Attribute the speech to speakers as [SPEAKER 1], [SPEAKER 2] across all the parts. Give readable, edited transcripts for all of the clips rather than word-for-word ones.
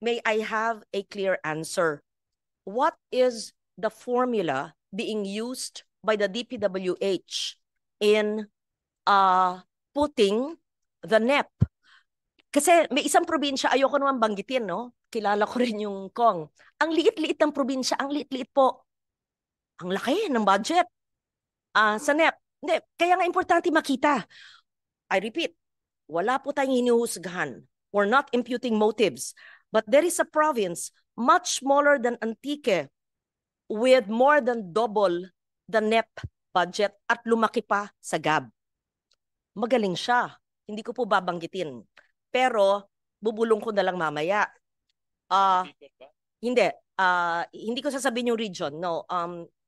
[SPEAKER 1] may I have a clear answer? What is the formula being used by the DPWH in putting the NEP? Kasi may isang probinsya, ayoko naman banggitin, no? Kilala ko rin yung Kong. Ang liit-liit ng probinsya, ang liit-liit po. Ang laki ng budget sa NEP. Hindi, kaya nga importante makita. I repeat, wala po tayong hinuhusgahan. We're not imputing motives. But there is a province much smaller than Antique with more than double the NEP budget at lumaki pa sa GAB. Magaling siya. Hindi ko po babanggitin. Pero bubulong ko na lang mamaya. Hindi. Hindi ko sasabihin yung region. No.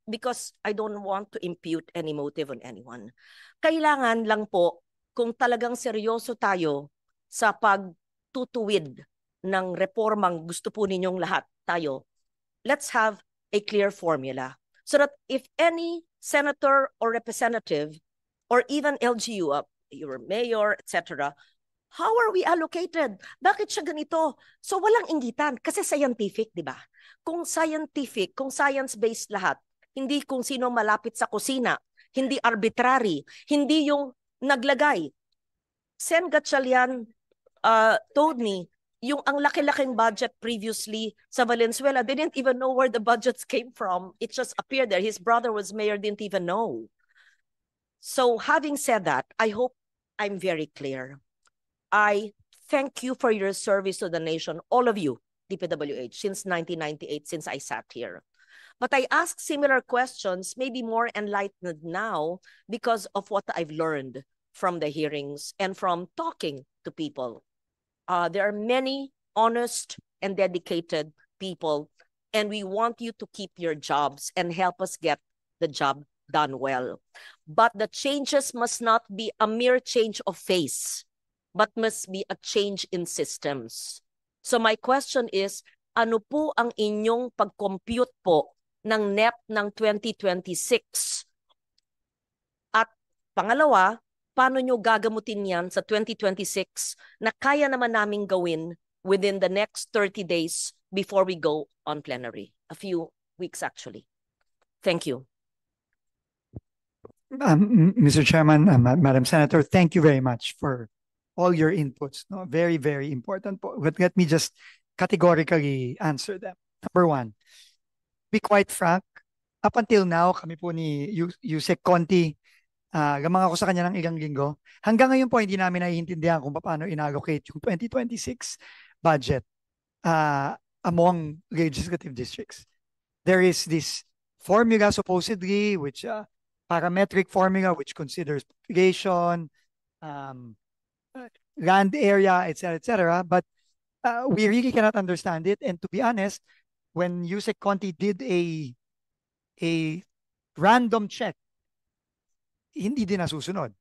[SPEAKER 1] Because I don't want to impute any motive on anyone. Kailangan lang po, kung talagang seryoso tayo sa pagtutuwid ng reformang gusto po ninyong lahat tayo, let's have a clear formula. So that if any senator or representative or even LGU, your mayor, etc., how are we allocated? Bakit siya ganito? So walang inggitan kasi scientific, di ba? Kung scientific, kung science-based lahat, hindi kung sino malapit sa kusina, hindi arbitrary, hindi yung naglagay. Sen Gatchalian told me, yung ang laki-laking budget previously sa Valenzuela, they didn't even know where the budgets came from. It just appeared there. His brother was mayor, didn't even know. So having said that, I hope I'm very clear. I thank you for your service to the nation, all of you, DPWH, since 1998, since I sat here. But I ask similar questions, maybe more enlightened now because of what I've learned from the hearings and from talking to people. There are many honest and dedicated people, and we want you to keep your jobs and help us get the job done well. But the changes must not be a mere change of face, but must be a change in systems. So my question is, ano po ang inyong pag-compute po ng NEP ng 2026? At pangalawa, paano nyo gagamutin yan sa 2026 na kaya naman namin gawin within the next 30 days before we go on plenary? A few weeks, actually. Thank you.
[SPEAKER 2] Mr. Chairman, Madam Senator, thank you very much for all your inputs. No? Very, very important. But let me just categorically answer them. Number one, be quite frank, up until now, kami po ni Yusek Conti, lamang ako sa kanya ng ilang linggo. Hanggang ngayon po, hindi namin naiintindihan kung paano inallocate yung 2026 budget among legislative districts. There is this formula supposedly, which parametric formula, which considers population, land area, etc., but we really cannot understand it. And to be honest, when Yusek Conti did a random check, hindi din nasusunod.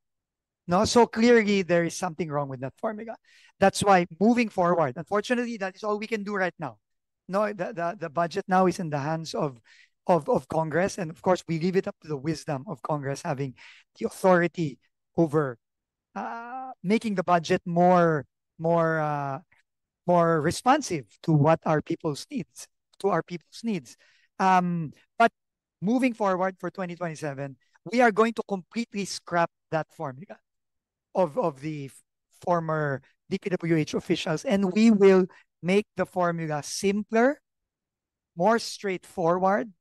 [SPEAKER 2] No? So clearly there is something wrong with that formula. That's why moving forward, unfortunately, that is all we can do right now. No, the budget now is in the hands of Congress, and of course we leave it up to the wisdom of Congress having the authority over making the budget more responsive to what our people's needs, But moving forward for 2027, we are going to completely scrap that formula of the former DPWH officials, and we will make the formula simpler, more straightforward,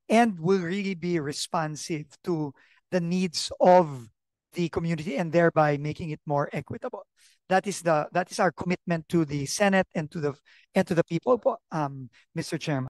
[SPEAKER 2] and will really be responsive to the needs of the community and thereby making it more equitable. That is our commitment to the Senate and to the people, Mr. Chairman.